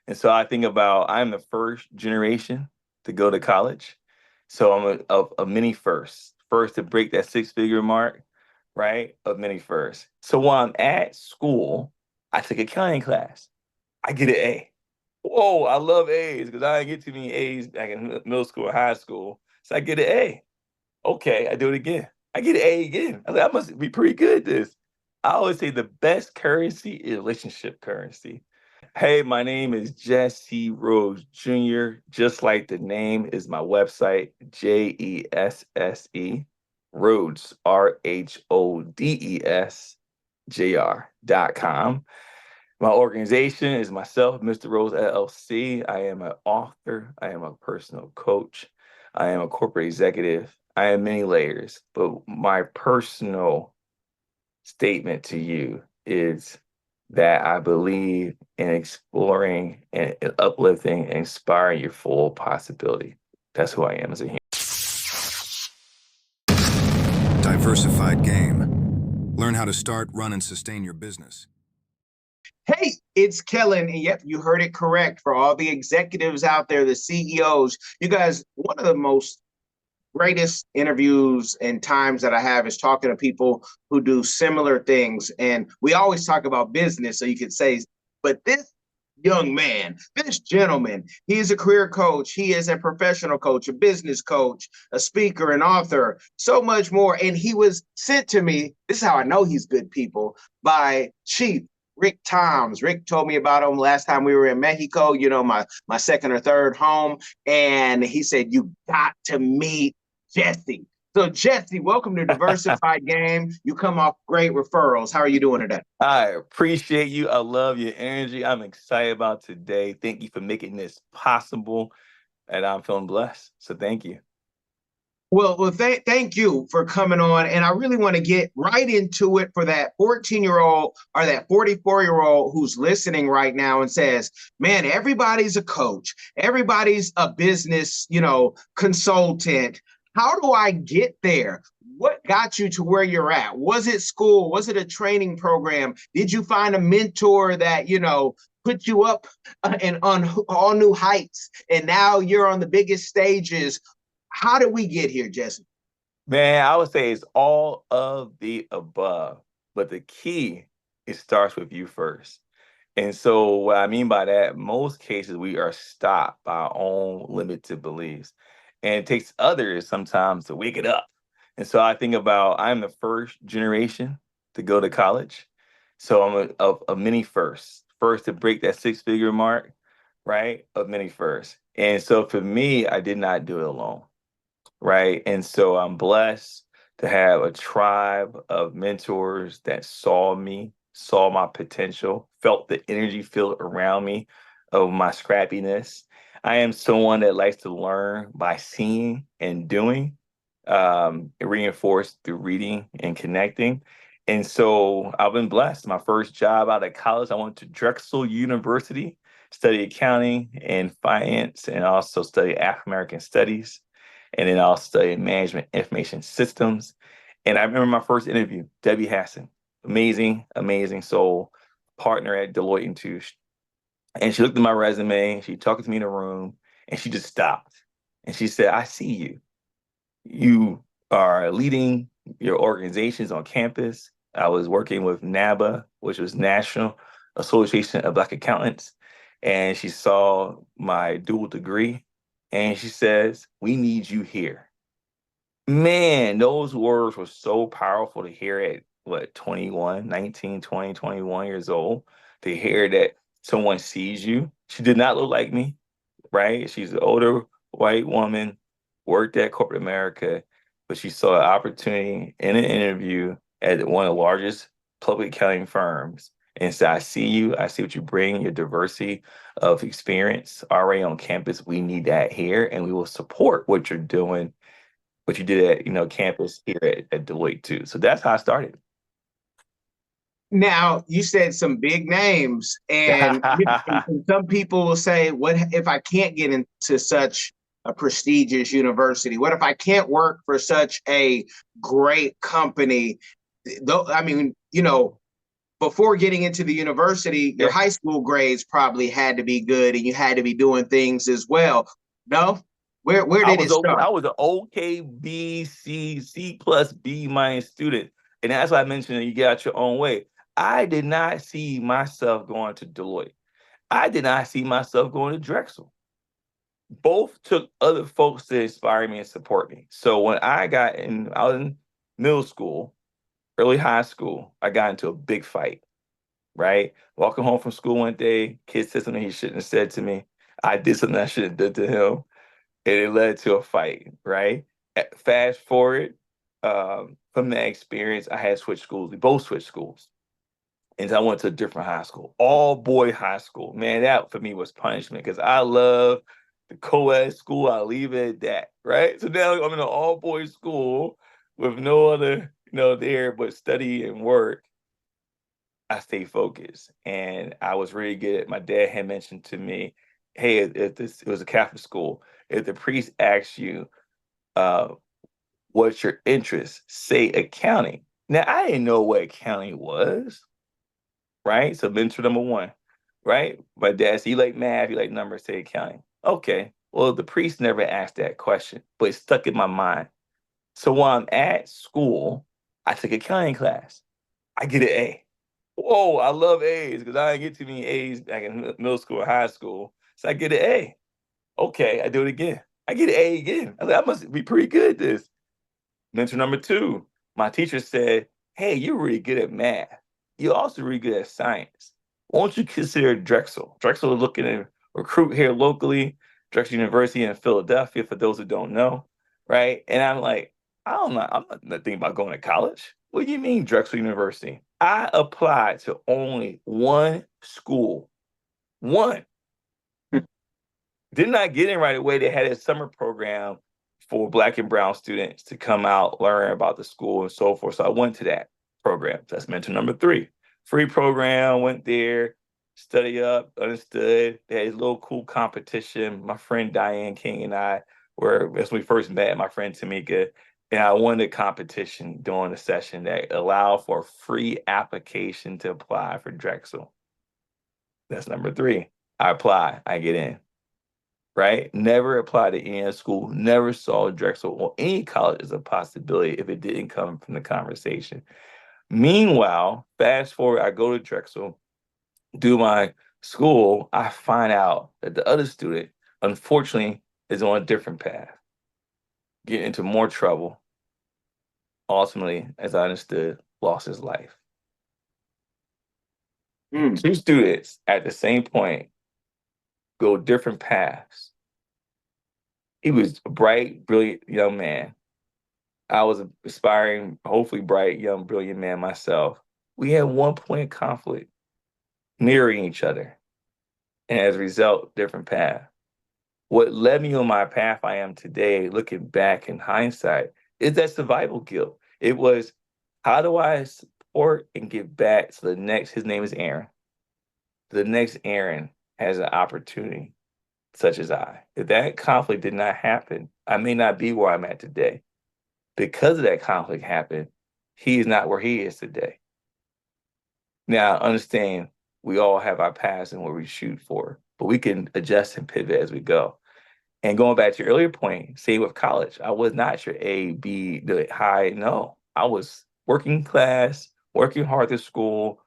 And so I think about I'm the first generation to go to college. So I'm a mini first to break that six-figure mark, right? Of mini first. So while I'm at school, I took accounting class. I get an A. Whoa, I love A's because I didn't get too many A's back in middle school or high school. So I get an A. Okay, I do it again. I get an A again. I like, I must be pretty good at this. I always say the best currency is relationship currency. Hey, my name is Jesse Rose Jr. Just like the name is my website, Jesse Rhodes, RHODESJR.com. My organization is myself, Mr. Rose LLC. I am an author. I am a personal coach. I am a corporate executive. I am many layers, but my personal statement to you is that I believe in exploring and uplifting and inspiring your full possibility. That's who I am as a human. Diversified game. Learn how to start, run, and sustain your business. Hey, it's Kellen. And yep, you heard it correct. For all the executives out there, the CEOs, you guys, one of the most greatest interviews and times that I have is talking to people who do similar things. And we always talk about business, so you could say, but this young man, this gentleman, he is a career coach. He is a professional coach, a business coach, a speaker, an author, so much more. And he was sent to me, this is how I know he's good people, by Chief Rick Toms. Rick told me about him last time we were in Mexico, my second or third home. And he said, you got to meet Jesse. So Jesse, welcome to Diversified Game. You come off great referrals. How are you doing today? I appreciate you. I love your energy. I'm excited about today. Thank you for making this possible. And I'm feeling blessed. So thank you. Well, thank you for coming on. And I really want to get right into it for that 14-year-old or that 44-year-old who's listening right now and says, man, everybody's a coach. Everybody's a business, consultant. How do I get there? What got you to where you're at? Was it school? Was it a training program? Did you find a mentor that, put you up and on all new heights? And now you're on the biggest stages. How did we get here, Jesse? Man, I would say it's all of the above. But the key, it starts with you first. And so what I mean by that, most cases we are stopped by our own limited beliefs. And it takes others sometimes to wake it up. And so I think about I'm the first generation to go to college. So I'm a mini first to break that six-figure mark, right? Of mini first. And so for me, I did not do it alone, right? And so I'm blessed to have a tribe of mentors that saw me, saw my potential, felt the energy field around me of my scrappiness. I am someone that likes to learn by seeing and doing, reinforced through reading and connecting. And so I've been blessed. My first job out of college, I went to Drexel University, studied accounting and finance, and also studied African American studies. And then I'll study management information systems. And I remember my first interview, Debbie Hassan, amazing, amazing soul, partner at Deloitte and Touche. And she looked at my resume, she talked to me in a room, and she just stopped. And she said, I see you. You are leading your organizations on campus. I was working with NABA, which was National Association of Black Accountants. And she saw my dual degree. And she says, we need you here. Man, those words were so powerful to hear at 21, 19, 20, 21 years old, to hear that someone sees you. She did not look like me, right? She's an older white woman, worked at corporate America, but she saw an opportunity in an interview at one of the largest public accounting firms and said, I see you. I see what you bring, your diversity of experience already on campus. We need that here, and we will support what you're doing, what you did at campus here at Deloitte too. So that's how I started. Now, you said some big names, and some people will say, what if I can't get into such a prestigious university? What if I can't work for such a great company? Though, I mean, before getting into the university, your high school grades probably had to be good and you had to be doing things as well. No? Where did it start? I was an OK B C plus B minus student, and that's why I mentioned that you get out your own way. I did not see myself going to Deloitte. I did not see myself going to Drexel. Both took other folks to inspire me and support me. So when I was in middle school, early high school, I got into a big fight. Right, walking home from school one day, kid said something he shouldn't have said to me. I did something I shouldn't have done to him, and it led to a fight, right? Fast forward from that experience, I had switched schools. We both switched schools. And I went to a different high school, all boy high school. Man, that for me was punishment because I love the co-ed school. I leave it at that, right? So now I'm in an all boys school with no other, there but study and work. I stay focused, and I was really good. My dad had mentioned to me, "Hey, if this it was a Catholic school, if the priest asks you, uh, what's your interest, say accounting." Now I didn't know what accounting was, right? So mentor number one, right? My dad said, "You like math, you like numbers, say accounting." Okay. Well, the priest never asked that question, but it stuck in my mind. So while I'm at school, I took accounting class. I get an A. Whoa, I love A's because I didn't get too many A's back in middle school, high school. So I get an A. Okay, I do it again. I get an A again. I was like, I must be pretty good at this. Mentor number two, my teacher said, "Hey, you're really good at math. You're also really good at science. Won't you consider Drexel? Drexel is looking to recruit here locally, Drexel University in Philadelphia, for those who don't know, right?" And I'm like, I'm not thinking about going to college. What do you mean, Drexel University? I applied to only one school. One. Did not get in right away. They had a summer program for Black and Brown students to come out, learn about the school and so forth. So I went to that program. That's mentor number three. Free program, went there, study up, understood. They had a little cool competition. My friend Diane King and I were, as we first met, my friend Tamika, and I won the competition during the session that allowed for a free application to apply for Drexel. That's number three. I apply, I get in. Right? Never applied to any school, never saw Drexel or any college as a possibility if it didn't come from the conversation. Meanwhile, fast forward, I go to Drexel, do my school, I find out that the other student, unfortunately, is on a different path, get into more trouble. Ultimately, as I understood, lost his life. Two students at the same point go different paths. He was a bright, brilliant young man. I was an aspiring, hopefully bright, young, brilliant man myself. We had one point of conflict, mirroring each other, and as a result, different path. What led me on my path I am today, looking back in hindsight, is that survival guilt. It was, how do I support and give back to the next, his name is Aaron. The next Aaron has an opportunity such as I. If that conflict did not happen, I may not be where I'm at today. Because of that conflict happened, he is not where he is today. Now, understand we all have our paths and what we shoot for, but we can adjust and pivot as we go. And going back to your earlier point, say with college, I was not your A, B, the high. No, I was working class, working hard at school,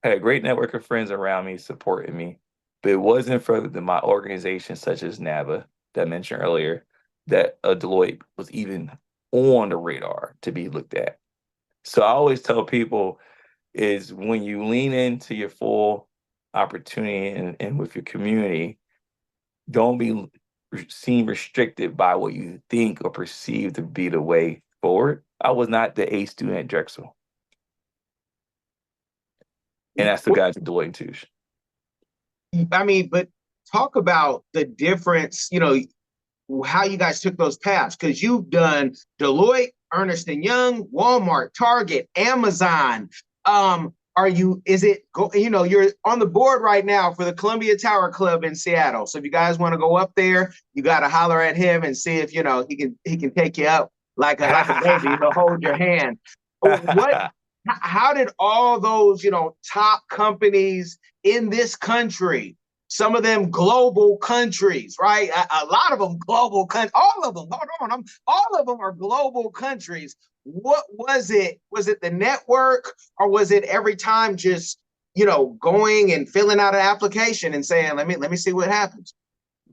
had a great network of friends around me supporting me. But it wasn't for my organization, such as NABA, that I mentioned earlier, that Deloitte was even on the radar to be looked at. So I always tell people is when you lean into your full opportunity and with your community, don't be seen restricted by what you think or perceive to be the way forward. I was not the A student at Drexel. And that's the guy to Deloitte and Touche. I mean, but talk about the difference, how you guys took those paths, because you've done Deloitte, Ernst & Young, Walmart, Target, Amazon. You're on the board right now for the Columbia Tower Club in Seattle. So if you guys want to go up there, you got to holler at him and see if, he can take you up like a baby. He'll hold your hand. What how did all those, top companies in this country, some of them global countries, right? A lot of them global countries, all of them, hold on, all of them are global countries. What was it? Was it the network, or was it every time just, going and filling out an application and saying, let me see what happens?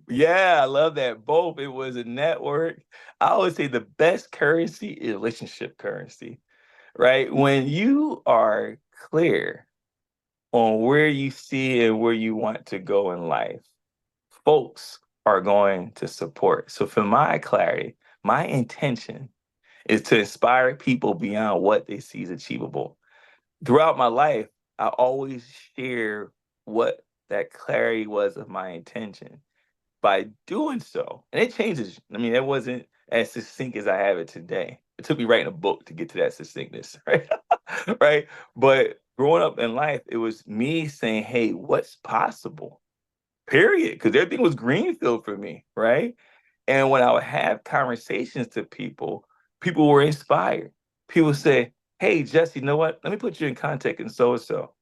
Yeah, I love that. Both. It was a network. I always say the best currency is relationship currency, right? When you are clear on where you see and where you want to go in life, folks are going to support. So, for my clarity, my intention is to inspire people beyond what they see as achievable. Throughout my life, I always share what that clarity was of my intention. By doing so, and it changes. I mean, it wasn't as succinct as I have it today. It took me writing a book to get to that succinctness, right? Right. But growing up in life, it was me saying, hey, what's possible? Period. Because everything was greenfield for me, right? And when I would have conversations to people, people were inspired. People say, hey, Jesse, you know what? Let me put you in contact and so and so.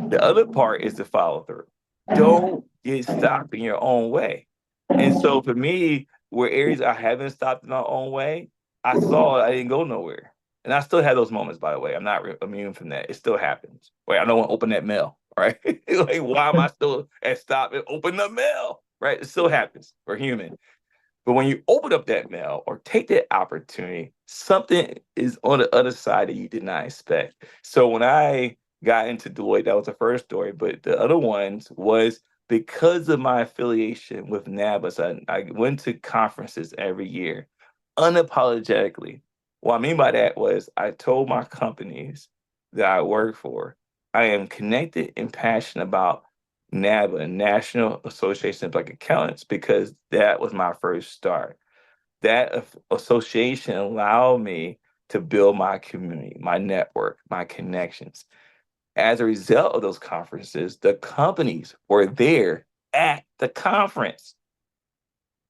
The other part is the follow through. Don't get stopped in your own way. And so for me, where areas I haven't stopped in my own way, I saw I didn't go nowhere. And I still have those moments, by the way. I'm not immune from that. It still happens. Wait, I don't want to open that mail, right? Like, why am I still at stop and open the mail? Right? It still happens. We're human. But when you open up that mail or take that opportunity, something is on the other side that you did not expect. So when I got into Deloitte, that was the first story. But the other ones was because of my affiliation with NABA. I went to conferences every year unapologetically. What I mean by that was I told my companies that I work for, I am connected and passionate about NABA, National Association of Black Accountants, because that was my first start. That association allowed me to build my community, my network, my connections. As a result of those conferences, the companies were there at the conference.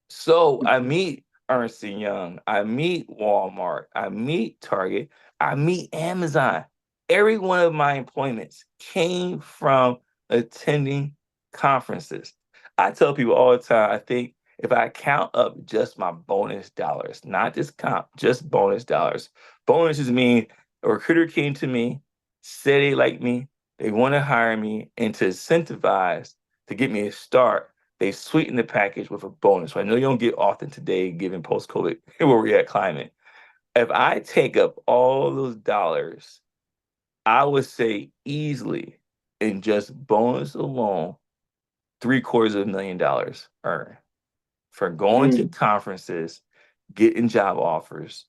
So I meet Ernst& Young, I meet Walmart, I meet Target, I meet Amazon. Every one of my employments came from attending conferences. I tell people all the time, I think if I count up just my bonus dollars, not just comp, just bonus dollars. Bonuses mean a recruiter came to me, said they like me, they want to hire me, and to incentivize to get me a start, they sweeten the package with a bonus. So I know you don't get often today, given post-COVID where we're at climate. If I take up all those dollars, I would say easily in just bonus alone, $750,000 earned for going to conferences, getting job offers,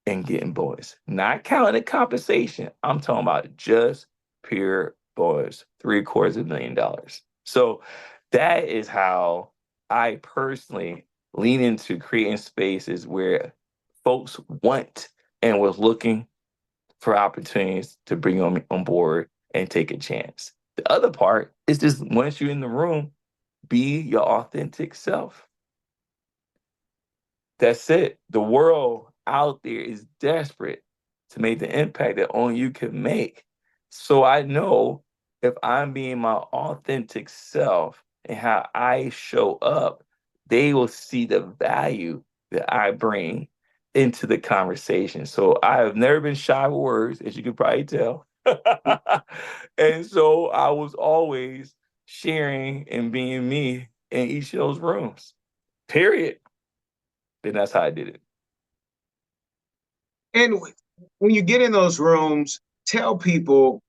and getting bonus. Not counting the compensation. I'm talking about just pure bonus, $750,000. So that is how I personally lean into creating spaces where folks want and was looking for opportunities to bring on board and take a chance. The other part is just once you're in the room, be your authentic self. That's it. The world out there is desperate to make the impact that only you can make. So I know if I'm being my authentic self and how I show up, they will see the value that I bring into the conversation. So I have never been shy with words, as you can probably tell. And so I was always sharing and being me in each of those rooms. Period. And that's how I did it. And when you get in those rooms, tell people,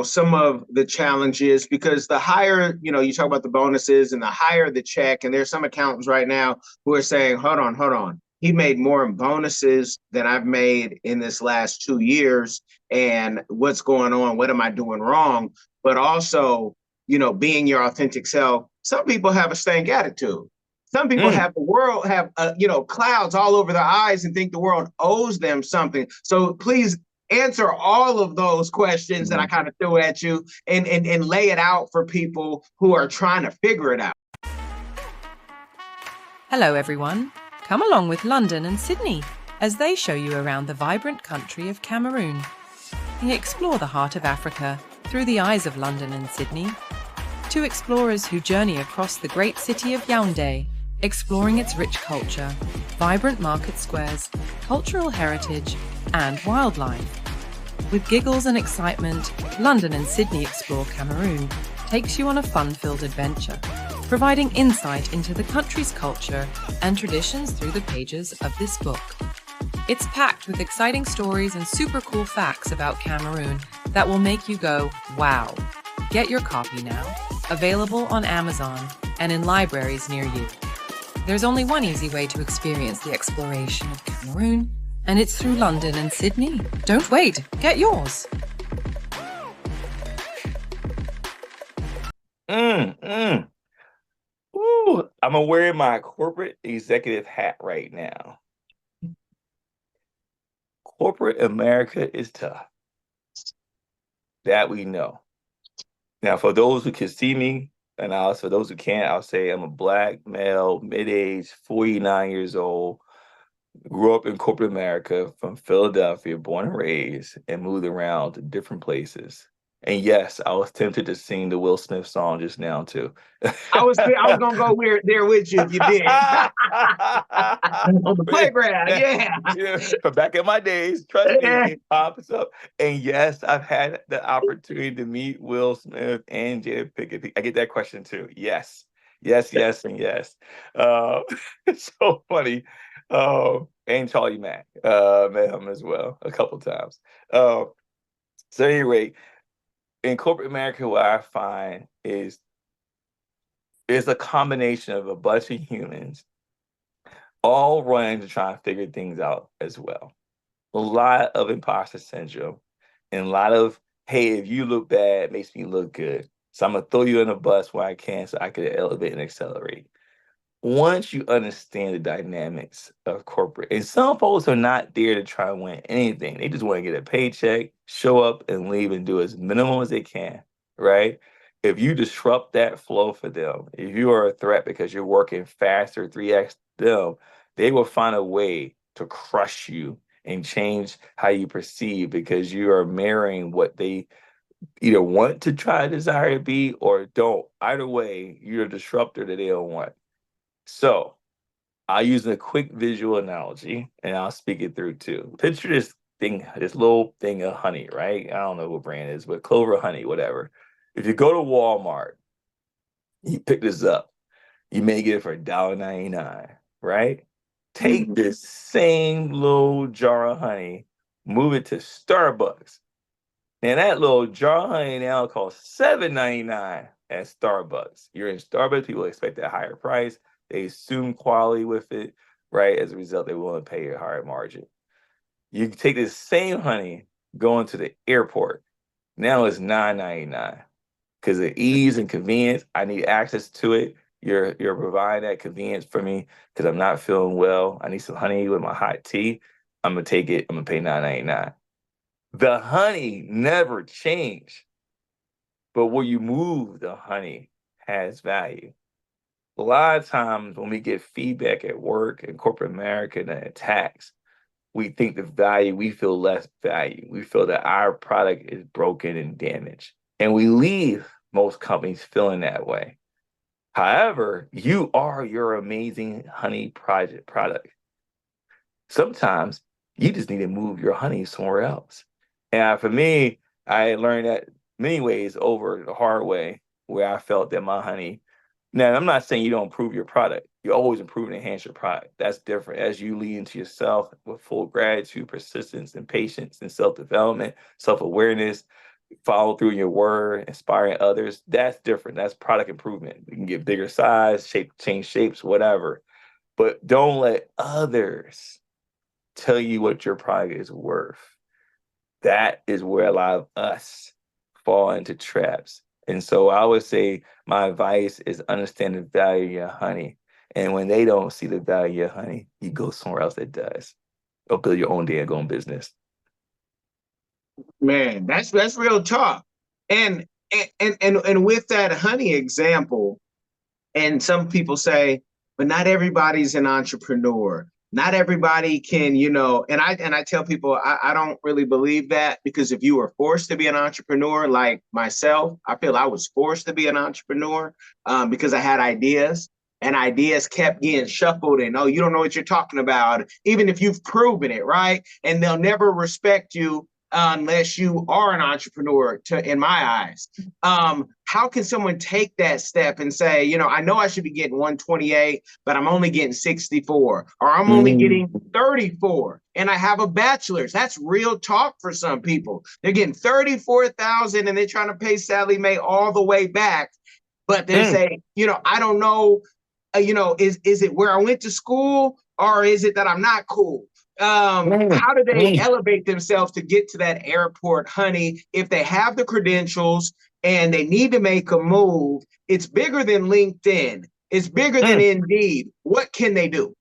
some of the challenges, because the higher, you talk about the bonuses and the higher the check, and there's some accountants right now who are saying, hold on. He made more in bonuses than I've made in this last 2 years. And what's going on? What am I doing wrong? But also, being your authentic self. Some people have a stank attitude. Some people Mm. have the world have clouds all over their eyes and think the world owes them something. So please answer all of those questions that I kind of threw at you, and lay it out for people who are trying to figure it out. Hello everyone. Come along with London and Sydney as they show you around the vibrant country of Cameroon. we explore the heart of Africa through the eyes of London and Sydney. Two explorers who journey across the great city of Yaoundé, exploring its rich culture, vibrant market squares, cultural heritage, and wildlife. With giggles and excitement, London and Sydney Explore Cameroon takes you on a fun-filled adventure, providing insight into the country's culture and traditions through the pages of this book. It's packed with exciting stories and super cool facts about Cameroon that will make you go, wow. Get your copy now, available on Amazon and in libraries near you. There's only one easy way to experience the exploration of Cameroon, and it's through London and Sydney. Don't wait, get yours. Ooh, I'm wearing my corporate executive hat right now. Corporate America is tough. That we know. Now, for those who can see me, and also for those who can't, I'll say I'm a Black male, mid-age, 49 years old, grew up in corporate America from Philadelphia, born and raised, and moved around to different places. And yes, I was tempted to sing the Will Smith song just now too. I was gonna go there with you if you did. On the playground, yeah. Yeah, from back in my days, trust me, it pops up. And yes, I've had the opportunity to meet Will Smith and Jada Pinkett. I get that question too. Yes, yes, yes, and yes. It's so funny. And Charlie Mack, met him as well a couple times. So anyway, in corporate America, what I find is it's a combination of a bunch of humans all running to try and figure things out as well. A lot of imposter syndrome and a lot of, hey, if you look bad, it makes me look good. So I'm gonna throw you in a bus where I can so I can elevate and accelerate. Once you understand the dynamics of corporate, and some folks are not there to try and win anything. They just want to get a paycheck, show up and leave and do as minimum as they can, right? If you disrupt that flow for them, if you are a threat because you're working faster, 3x them, they will find a way to crush you and change how you perceive because you are mirroring what they either want to try desire to be or don't. Either way, you're a disruptor that they don't want. So I'll use a quick visual analogy and I'll speak it through too. Picture this thing, this little thing of honey, right? I don't know what brand it is, but Clover honey, whatever. If you go to Walmart, you pick this up, you may get it for $1.99, right? Take this same little jar of honey, move it to Starbucks. And that little jar of honey now costs $7.99 at Starbucks. You're in Starbucks, people expect a higher price. They assume quality with it, right? As a result, they want to pay a higher margin. You take this same honey, go into the airport. Now it's $9.99 because of ease and convenience. I need access to it. You're providing that convenience for me because I'm not feeling well. I need some honey with my hot tea. I'm gonna take it. I'm gonna pay $9.99. The honey never changed, but where you move the honey has value. A lot of times when we get feedback at work in corporate America and attacks, we think the value, we feel less value. We feel that our product is broken and damaged. And we leave most companies feeling that way. However, you are your amazing honey product. Sometimes you just need to move your honey somewhere else. And for me, I learned that many ways over the hard way where I felt that my honey. Now, I'm not saying you don't improve your product. You always improve and enhance your product. That's different. As you lead into yourself with full gratitude, persistence, and patience, and self-development, self-awareness, follow through in your word, inspiring others, that's different. That's product improvement. You can get bigger size, change shapes, whatever. But don't let others tell you what your product is worth. That is where a lot of us fall into traps. And so I would say my advice is understand the value of your honey. And when they don't see the value of your honey, you go somewhere else that does. Or build your own daggone business. Man, that's real talk. And with that honey example, and some people say, but not everybody's an entrepreneur. Not everybody can, and I tell people I don't really believe that, because if you were forced to be an entrepreneur like myself, I feel I was forced to be an entrepreneur because I had ideas, and ideas kept getting shuffled, and oh, you don't know what you're talking about, even if you've proven it, right? And they'll never respect you unless you are an entrepreneur, in my eyes. How can someone take that step and say, I know I should be getting 128, but I'm only getting 64, or I'm only getting 34, and I have a bachelor's? That's real talk for some people. They're getting 34,000 and they're trying to pay Sally Mae all the way back. But they're saying, I don't know, is it where I went to school, or is it that I'm not cool? How do they elevate themselves to get to that airport, honey, if they have the credentials and they need to make a move? It's bigger than LinkedIn. It's bigger than Indeed. What can they do?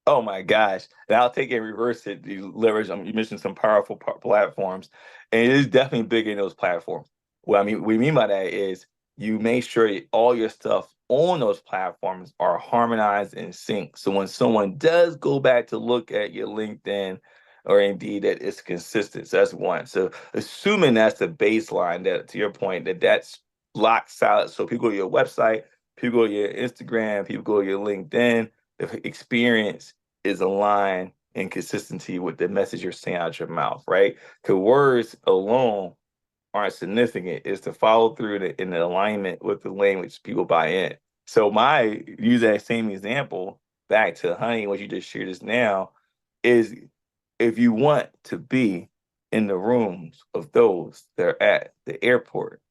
Oh my gosh. And I'll take it and reverse it. You leverage, you mentioned some powerful platforms, and it is definitely bigger in those platforms. What we mean by that is you make sure all your stuff on those platforms are harmonized and synced. So when someone does go back to look at your LinkedIn or Indeed, that it's consistent. So that's one. So assuming that's the baseline, that to your point, that's locked solid. So people go to your website, people go to your Instagram, people go to your LinkedIn, the experience is aligned in consistency with the message you're saying out your mouth, right? Because words alone aren't significant. It's to follow through in the alignment with the language people buy in. So use that same example back to honey, what you just shared just now, is if you want to be in the rooms of those that are at the airport,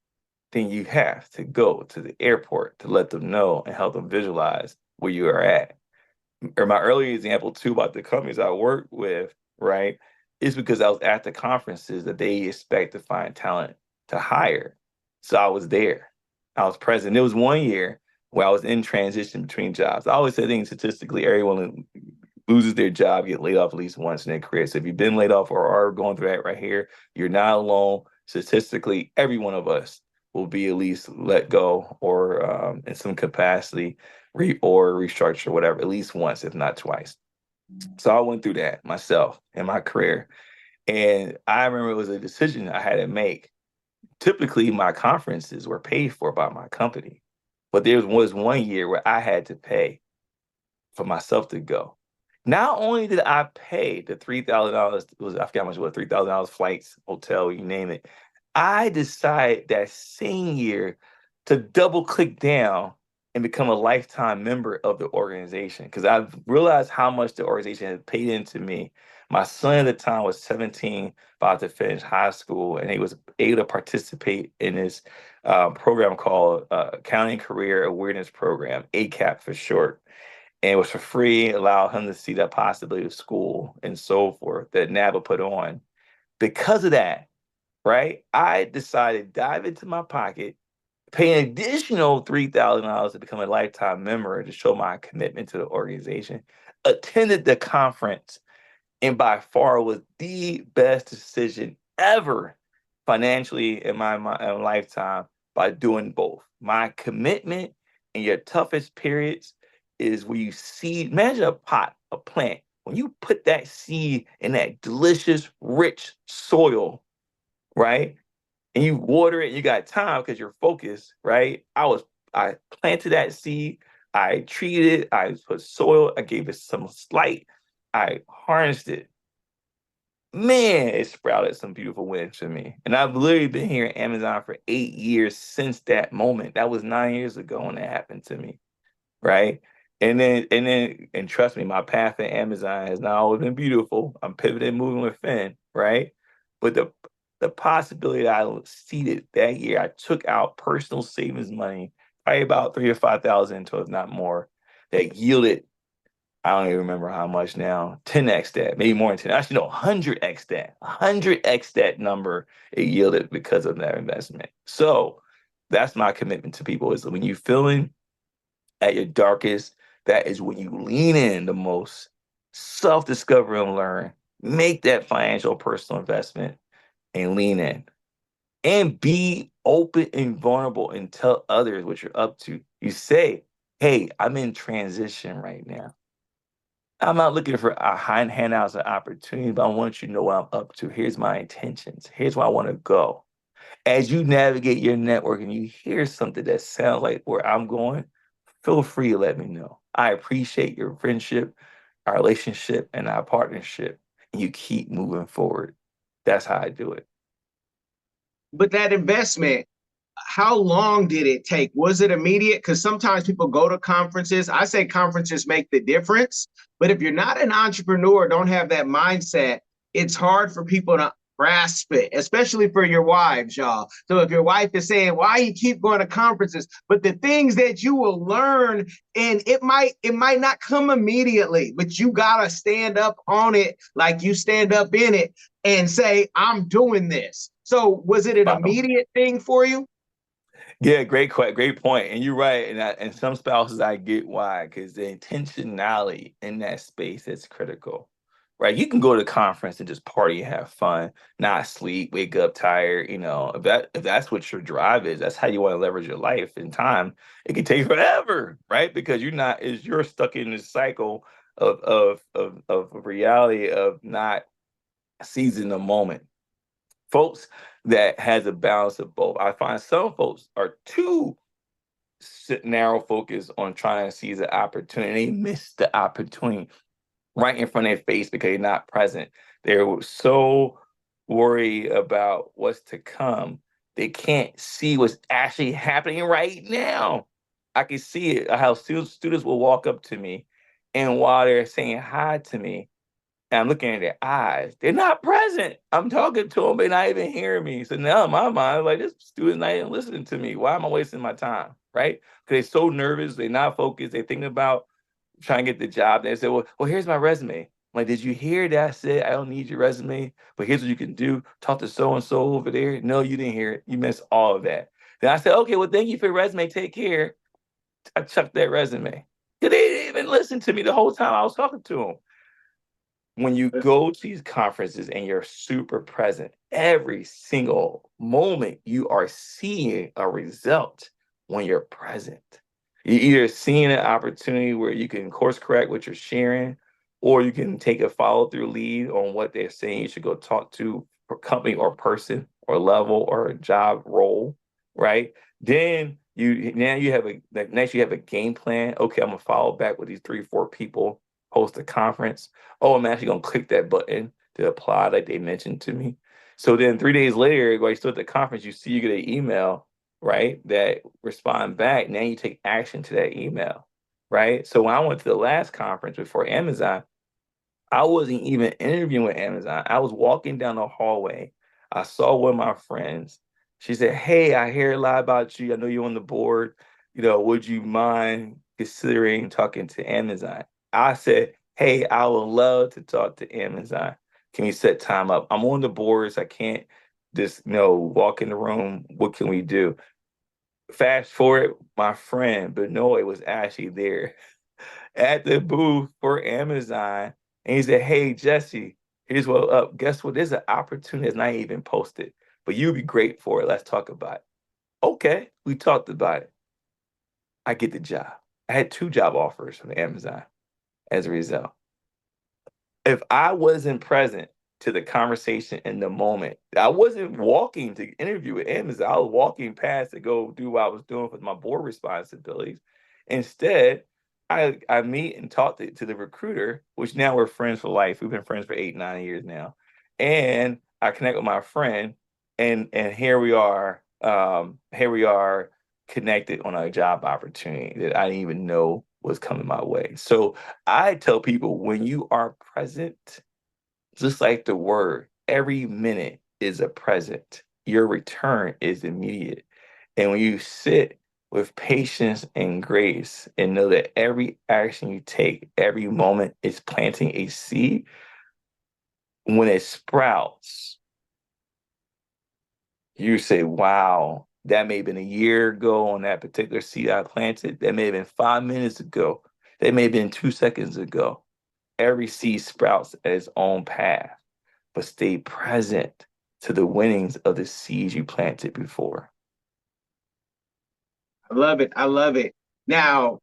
then you have to go to the airport to let them know and help them visualize where you are at. Or my earlier example too about the companies I work with, right, is because I was at the conferences that they expect to find talent to hire. So I was there. I was present. There was one year where I was in transition between jobs. I always say, things statistically, everyone loses their job, get laid off at least once in their career. So if you've been laid off or are going through that right here, you're not alone. Statistically, every one of us will be at least let go or in some capacity or restructure, whatever, at least once, if not twice. So I went through that myself in my career. And I remember it was a decision I had to make. Typically, my conferences were paid for by my company, but there was one year where I had to pay for myself to go. Not only did I pay the $3,000, I forgot how much it was, $3,000 flights, hotel, you name it. I decided that same year to double click down and become a lifetime member of the organization, because I've realized how much the organization has paid into me. My son at the time was 17, about to finish high school, and he was able to participate in this program called Accounting Career Awareness Program, ACAP for short. And it was for free, allowed him to see that possibility of school and so forth that NABA put on. Because of that, right, I decided to dive into my pocket, pay an additional $3,000 to become a lifetime member to show my commitment to the organization, attended the conference, and by far was the best decision ever financially in my lifetime by doing both. My commitment in your toughest periods is where you seed, imagine a plant. When you put that seed in that delicious, rich soil, right? And you water it, you got time because you're focused, right? I planted that seed, I treated it, I put soil, I gave it some light, I harnessed it. Man, it sprouted some beautiful wins for me. And I've literally been here at Amazon for 8 years since that moment. That was 9 years ago when that happened to me, right? And trust me, my path at Amazon has not always been beautiful. I'm pivoting, moving with Finn, right? But the possibility that I seeded that year, I took out personal savings money, probably about 3 or 5 thousand, until if not more, that yielded, I don't even remember how much now, 10x that, maybe more than 10. Actually, no, 100x that, 100x that number it yielded because of that investment. So that's my commitment to people, is when you're feeling at your darkest, that is when you lean in the most, self-discover and learn, make that financial personal investment and lean in. And be open and vulnerable and tell others what you're up to. You say, hey, I'm in transition right now. I'm not looking for a handouts or opportunity, but I want you to know what I'm up to. Here's my intentions. Here's where I want to go. As you navigate your network and you hear something that sounds like where I'm going, feel free to let me know. I appreciate your friendship, our relationship, and our partnership. And you keep moving forward. That's how I do it. But that investment, how long did it take? Was it immediate? Because sometimes people go to conferences. I say conferences make the difference. But if you're not an entrepreneur, don't have that mindset, it's hard for people to grasp it, especially for your wives, y'all. So if your wife is saying, why you keep going to conferences? But the things that you will learn, and it might not come immediately, but you gotta stand up on it like you stand up in it and say, I'm doing this. So was it an immediate thing for you? Yeah, great point. And you're right. And some spouses, I get why, because the intentionality in that space is critical, right? You can go to the conference and just party and have fun, not sleep, wake up tired. If that's what your drive is, that's how you want to leverage your life and time. It can take forever, right? Because you're stuck in this cycle of reality of not seizing the moment. Folks that has a balance of both. I find some folks are too narrow focused on trying to seize the opportunity. They miss the opportunity right in front of their face because they're not present. They're so worried about what's to come. They can't see what's actually happening right now. I can see it, how students will walk up to me, and while they're saying hi to me, and I'm looking at their eyes. They're not present. I'm talking to them, they're not even hearing me. So now in my mind, like, this student's not even listening to me. Why am I wasting my time? Right? Because they're so nervous, they're not focused, they're thinking about trying to get the job. They say, well, here's my resume. I'm like, did you hear that I said I don't need your resume? But here's what you can do. Talk to so and so over there. No, you didn't hear it. You missed all of that. Then I said, okay, well, thank you for your resume. Take care. I chucked that resume. They didn't even listen to me the whole time I was talking to them. When you go to these conferences and you're super present, every single moment you are seeing a result when you're present. You're either seeing an opportunity where you can course correct what you're sharing, or you can take a follow through lead on what they're saying you should go talk to a company or person or level or a job role, right? Then you have next you have a game plan. Okay, I'm gonna follow back with these 3, 4 people, host a conference. Oh, I'm actually gonna click that button to apply like they mentioned to me. So then 3 days later, while you're still at the conference, you get an email, right? That respond back. Now you take action to that email, right? So when I went to the last conference before Amazon, I wasn't even interviewing with Amazon. I was walking down the hallway. I saw one of my friends. She said, "Hey, I hear a lot about you. I know you're on the board. Would you mind considering talking to Amazon?" I said, "Hey, I would love to talk to Amazon. Can we set time up? I'm on the boards. I can't just, walk in the room. What can we do?" Fast forward, my friend Benoit was actually there at the booth for Amazon. And he said, "Hey, Jesse, here's what up. Guess what? There's an opportunity that's not even posted, but you'd be great for it. Let's talk about it." Okay, we talked about it. I get the job. I had 2 job offers from Amazon as a result. If I wasn't present to the conversation in the moment, I wasn't walking to interview with Amazon. I was walking past to go do what I was doing with my board responsibilities. Instead, I meet and talk to the recruiter, which now we're friends for life. We've been friends for 8, 9 years now. And I connect with my friend, and here we are connected on a job opportunity that I didn't even know was coming my way. So I tell people, when you are present, just like the word, every minute is a present. Your return is immediate. And when you sit with patience and grace and know that every action you take, every moment is planting a seed, when it sprouts, you say, wow, that may have been a year ago on that particular seed I planted. That may have been 5 minutes ago. That may have been 2 seconds ago. Every seed sprouts at its own path, but stay present to the winnings of the seeds you planted before. I love it. I love it. Now,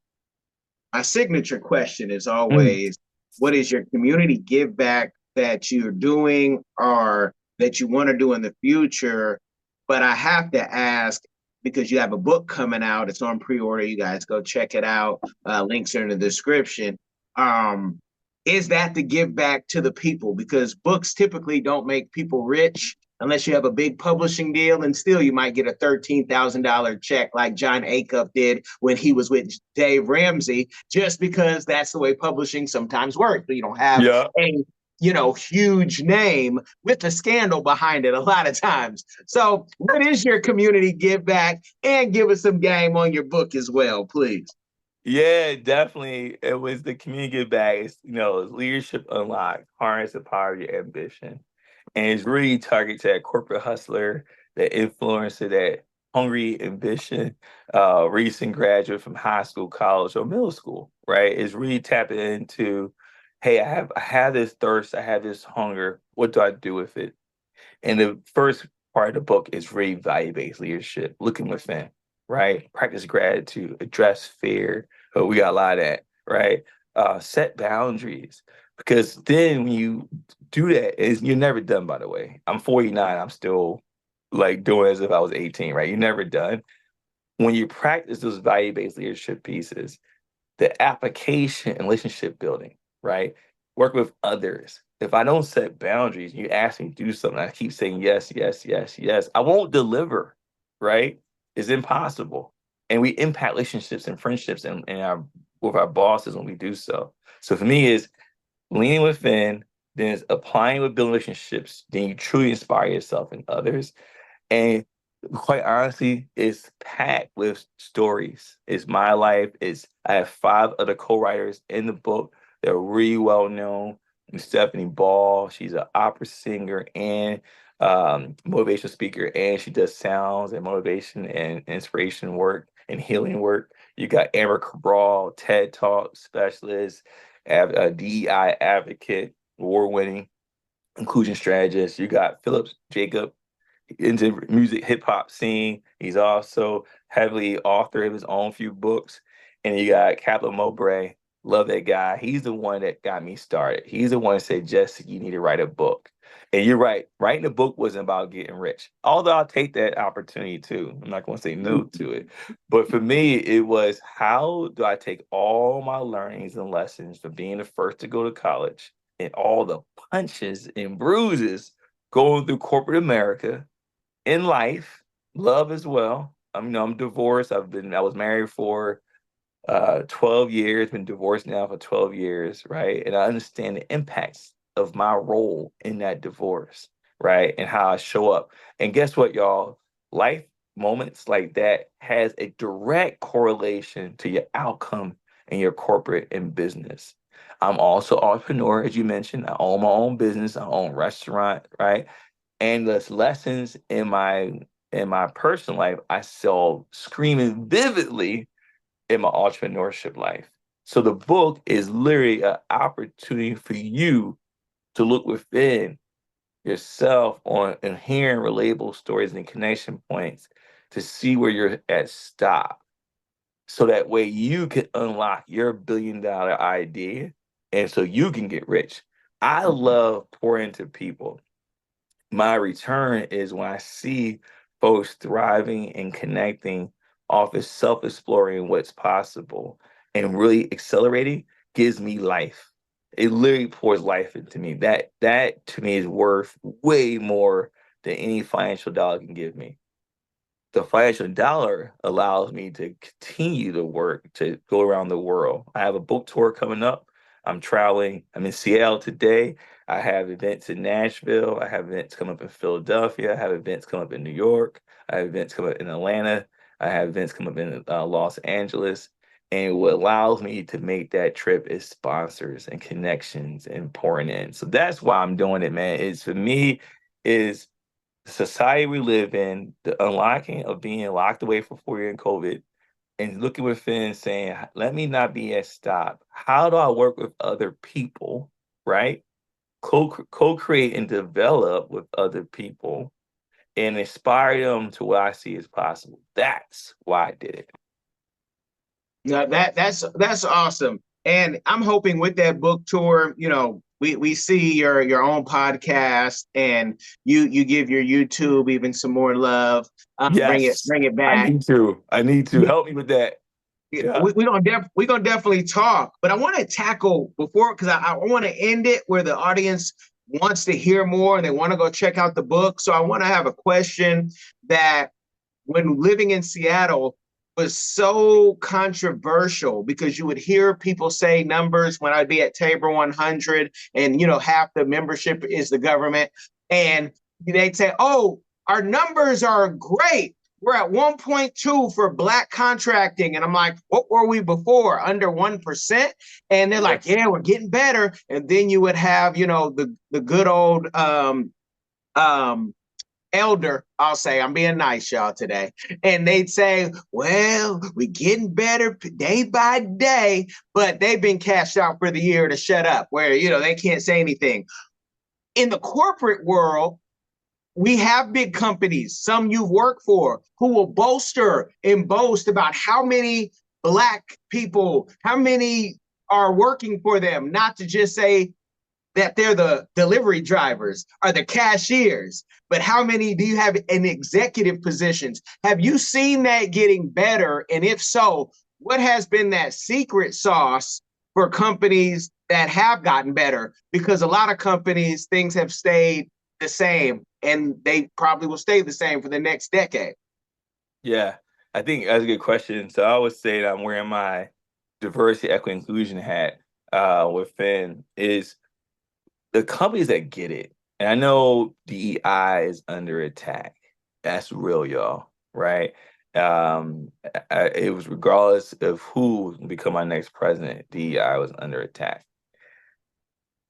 my signature question is Mm. always, What is your community give back that you're doing or that you want to do in the future? But I have to ask because you have a book coming out. It's on pre-order. You guys go check it out. Links are in the description. Um, is that to give back to the people? Because books typically don't make people rich unless you have a big publishing deal, and still you might get a $13,000 check like John Acuff did when he was with Dave Ramsey, just because that's the way publishing sometimes works. So you don't have Yeah. a huge name with a scandal behind it a lot of times. So what is your community give back? And give us some game on your book as well, please. Yeah, definitely. It was the community give back. It's, leadership unlocked, harness the power of your ambition. And it's really targeted to that corporate hustler, that influencer, that hungry ambition, recent graduate from high school, college, or middle school, right? It's really tapping into, hey, I have this thirst, I have this hunger. What do I do with it? And the first part of the book is really value-based leadership, looking within, right? Practice gratitude, address fear. We got a lot of that, right? Set boundaries. Because then when you do that, you're never done, by the way. I'm 49, I'm still like doing as if I was 18, right? You're never done. When you practice those value-based leadership pieces, the application and relationship building, right? Work with others. If I don't set boundaries, you ask me to do something, I keep saying yes, yes, yes, yes, I won't deliver, right? It's impossible. And we impact relationships and friendships and our with our bosses when we do so. So for me, is leaning within, then it's applying with building relationships, then you truly inspire yourself and others. And quite honestly, it's packed with stories. It's my life. I have 5 other co-writers in the book. They're really well known. Stephanie Ball, she's an opera singer and motivational speaker, and she does sounds and motivation and inspiration work and healing work. You got Amber Cabral, TED Talk specialist, DEI advocate, award-winning inclusion strategist. You got Philip Jacob, into music hip hop scene. He's also heavily author of his own few books. And you got Kaplan Mowbray. Love that guy. He's the one that got me started. He's the one that said, Jesse, you need to write a book. And you're right. Writing a book wasn't about getting rich. Although I'll take that opportunity too. I'm not going to say no to it. But for me, it was, how do I take all my learnings and lessons from being the first to go to college and all the punches and bruises going through corporate America in life, love as well. I'm divorced. I was married for 12 years, been divorced now for 12 years, right? And I understand the impacts of my role in that divorce, right? And how I show up. And guess what, y'all? Life moments like that has a direct correlation to your outcome in your corporate and business. I'm also an entrepreneur, as you mentioned. I own my own business, I own restaurant, right? And the lessons in my personal life I saw screaming vividly in my entrepreneurship life. So the book is literally an opportunity for you to look within yourself on and hearing relatable stories and connection points to see where you're at stop. So that way you can unlock your $1 billion idea and so you can get rich. I love pouring into people. My return is when I see folks thriving and connecting off of self-exploring what's possible and really accelerating gives me life. It literally pours life into me. That to me is worth way more than any financial dollar can give me. The financial dollar allows me to continue to work, to go around the world. I have a book tour coming up. I'm traveling. I'm in Seattle today. I have events in Nashville. I have events coming up in Philadelphia. I have events coming up in New York. I have events coming up in Atlanta. I have events coming up in Los Angeles. And what allows me to make that trip is sponsors and connections and pouring in. So that's why I'm doing it, man. It's for me, is the society we live in, the unlocking of being locked away for 4 years in COVID, and looking within and saying, let me not be at stop. How do I work with other people, right? Co-create and develop with other people and inspire them to what I see as possible. That's why I did it. Now that's awesome. And I'm hoping with that book tour, we see your own podcast, and you give your YouTube even some more love. Yes, Bring it I back. need to. I need to help me with that. Yeah. We're gonna definitely talk, but I want to tackle before, because I want to end it where the audience wants to hear more and they want to go check out the book. So I want to have a question that, when living in Seattle, was so controversial, because you would hear people say numbers when I'd be at Tabor 100, and half the membership is the government, and they'd say, "Oh, our numbers are great. We're at 1.2 for Black contracting." And I'm like, "What were we before? Under 1%?" And they're like, Yes. "Yeah, we're getting better." And then you would have, the good old um elder, I'll say, I'm being nice, y'all, today. And they'd say, "Well, we're getting better day by day," but they've been cashed out for the year to shut up, where, they can't say anything. In the corporate world, we have big companies, some you've worked for, who will bolster and boast about how many Black people, how many are working for them, not to just say that they're the delivery drivers or the cashiers, but how many do you have in executive positions? Have you seen that getting better? And if so, what has been that secret sauce for companies that have gotten better? Because a lot of companies, things have stayed the same, and they probably will stay the same for the next decade. Yeah, I think that's a good question. So I would say that I'm wearing my diversity, equity, inclusion hat within is the companies that get it. And I know DEI is under attack. That's real, y'all, right? It was regardless of who become our next president, DEI was under attack.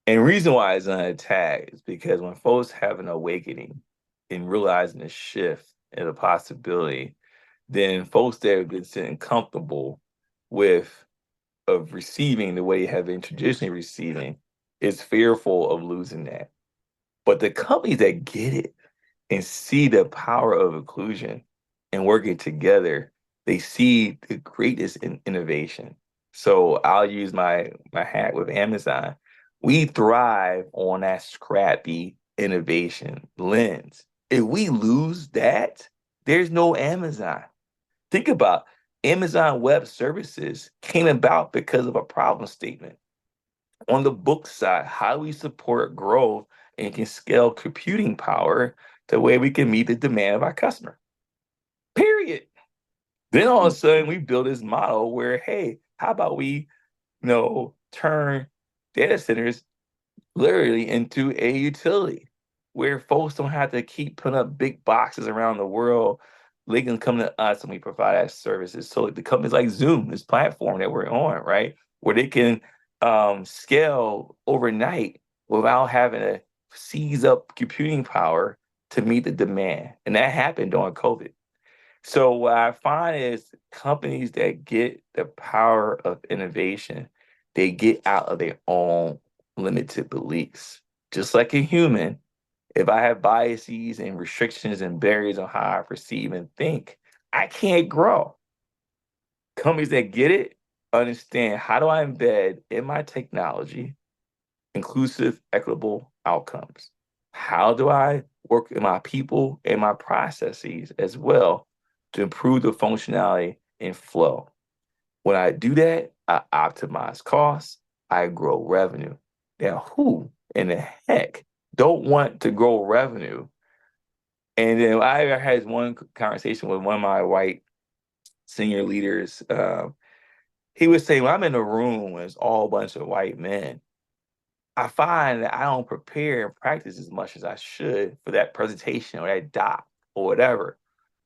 And reason why it's under attack is because when folks have an awakening and realizing the shift and the possibility, then folks that have been sitting comfortable with of receiving the way you have been traditionally receiving is fearful of losing that. But the companies that get it and see the power of inclusion and working together, they see the greatest in innovation. So I'll use my hat with Amazon. We thrive on that scrappy innovation lens. If we lose that, there's no Amazon. Think about Amazon Web Services came about because of a problem statement. On the book side, how do we support growth and can scale computing power the way we can meet the demand of our customer? Period. Then all of a sudden we build this model where, hey, how about we, turn data centers literally into a utility where folks don't have to keep putting up big boxes around the world. They can come to us and we provide our services. So the companies like Zoom, this platform that we're on, right, where they can scale overnight without having to seize up computing power to meet the demand. And that happened during COVID. So what I find is companies that get the power of innovation, they get out of their own limited beliefs. Just like a human, if I have biases and restrictions and barriers on how I perceive and think, I can't grow. Companies that get it understand, how do I embed in my technology inclusive, equitable outcomes? How do I work with my people and my processes as well to improve the functionality and flow? When I do that, I optimize costs, I grow revenue. Now, who in the heck don't want to grow revenue? And then I had one conversation with one of my white senior leaders. He was saying, when I'm in a room with all a bunch of white men, I find that I don't prepare and practice as much as I should for that presentation or that doc or whatever.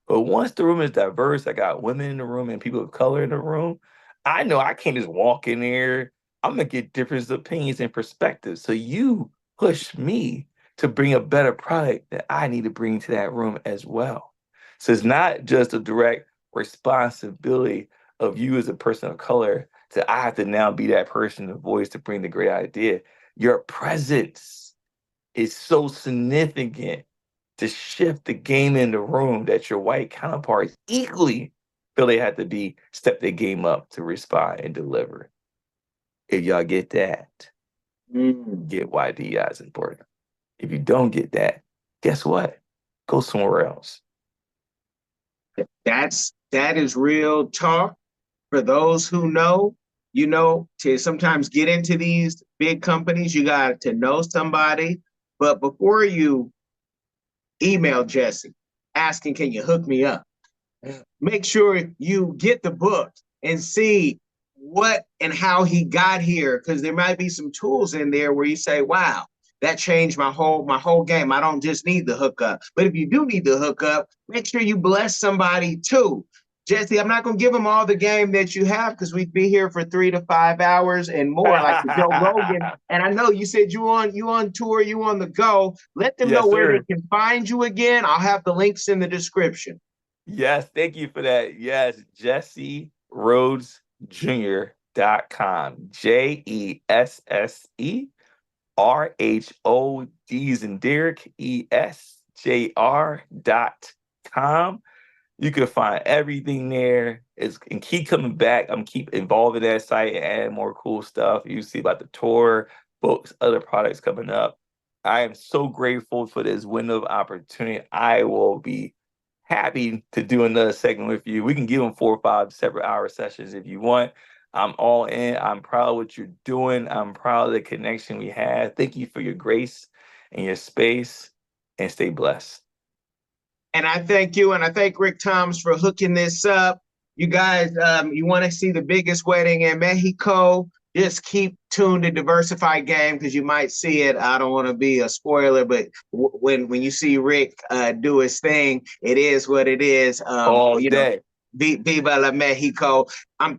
But once the room is diverse, I got women in the room and people of color in the room, I know I can't just walk in there. I'm gonna get different opinions and perspectives. So you push me to bring a better product that I need to bring to that room as well. So it's not just a direct responsibility of you as a person of color to I have to now be that person, the voice to bring the great idea. Your presence is so significant to shift the game in the room that your white counterparts equally feel they have to be step their game up to respond and deliver. If y'all get that, get why DEI is important. If you don't get that, guess what? Go somewhere else. That is real talk. For those who know, to sometimes get into these big companies, you got to know somebody. But before you email Jesse asking, can you hook me up? Make sure you get the book and see what and how he got here, because there might be some tools in there where you say, wow, that changed my whole game. I don't just need the hookup. But if you do need the hookup, make sure you bless somebody too. Jesse, I'm not going to give them all the game that you have, because we'd be here for 3 to 5 hours and more, like the Joe Rogan. And I know you said you on tour, you on the go. Let them know Yes, where sir. they can find you again. I'll have the links in the description. Yes, thank you for that. Yes, JesseRhodesJr.com. JESSERHODs and Derek ESJR.com. You can find everything there. And keep coming back. I'm keep involved in that site and adding more cool stuff. You see about the tour, books, other products coming up. I am so grateful for this window of opportunity. I will be happy to do another segment with you. We can give them 4 or 5 separate hour sessions if you want. I'm all in. I'm proud of what you're doing. I'm proud of the connection we have. Thank you for your grace and your space, and stay blessed. And I thank you, and I thank Rick Toms for hooking this up. You guys, you want to see the biggest wedding in Mexico? Just keep tuned to Diversified Game, because you might see it. I don't want to be a spoiler, but when you see Rick do his thing, it is what it is. All day. Viva la Mexico.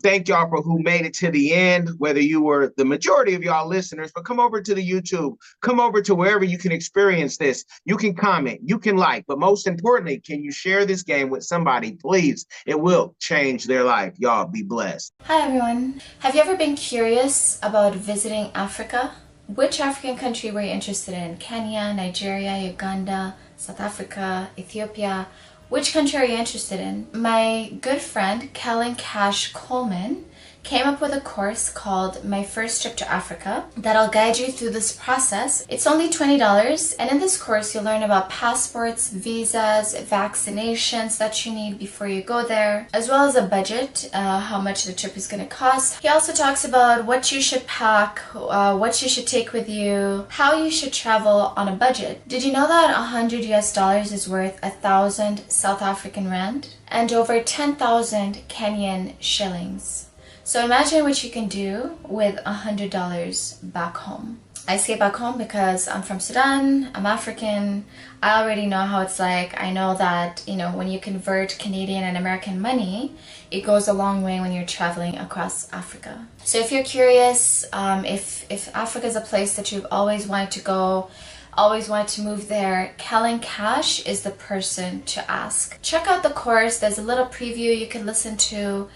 Thank y'all for who made it to the end, whether you were the majority of y'all listeners, but come over to the YouTube, come over to wherever you can experience this. You can comment, you can like, but most importantly, can you share this game with somebody, please? It will change their life. Y'all be blessed. Hi everyone. Have you ever been curious about visiting Africa? Which African country were you interested in? Kenya, Nigeria, Uganda, South Africa, Ethiopia? Which country are you interested in? My good friend, Kellen Cash Coleman, came up with a course called My First Trip to Africa that'll guide you through this process. It's only $20, and in this course you'll learn about passports, visas, vaccinations that you need before you go there, as well as a budget, how much the trip is going to cost. He also talks about what you should pack, what you should take with you, how you should travel on a budget. Did you know that $100 is worth 1,000 South African rand and over 10,000 Kenyan shillings? So imagine what you can do with $100 back home. I say back home because I'm from Sudan, I'm African, I already know how it's like. I know that, when you convert Canadian and American money, it goes a long way when you're traveling across Africa. So if you're curious, if Africa is a place that you've always wanted to go, always wanted to move there, Kellen Cash is the person to ask. Check out the course. There's a little preview you can listen to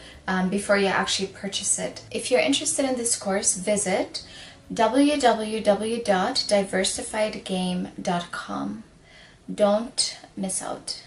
before you actually purchase it. If you're interested in this course, visit www.diversifiedgame.com. Don't miss out.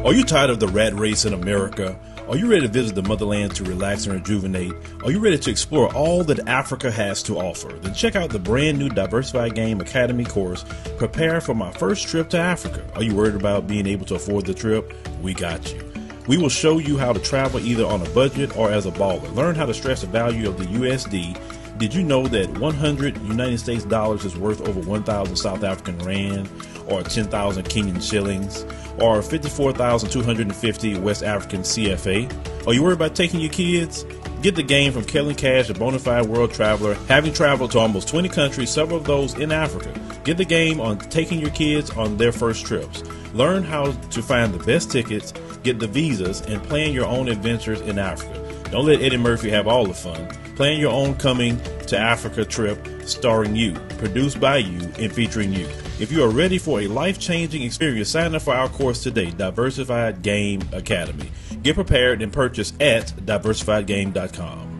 Are you tired of the rat race in America? Are you ready to visit the motherland to relax and rejuvenate? Are you ready to explore all that Africa has to offer? Then check out the brand new Diversified Game Academy course, Prepare for My First Trip to Africa. Are you worried about being able to afford the trip? We got you. We will show you how to travel either on a budget or as a baller. Learn how to stress the value of the USD. Did you know that 100 United States dollars is worth over 1,000 South African rand, or 10,000 Kenyan shillings, or 54,250 West African CFA? Are you worried about taking your kids? Get the game from Kellen Cash, a bona fide world traveler, having traveled to almost 20 countries, several of those in Africa. Get the game on taking your kids on their first trips. Learn how to find the best tickets, get the visas, and plan your own adventures in Africa. Don't let Eddie Murphy have all the fun. Plan your own coming to Africa trip starring you, produced by you, and featuring you. If you are ready for a life-changing experience, sign up for our course today, Diversified Game Academy. Get prepared and purchase at diversifiedgame.com.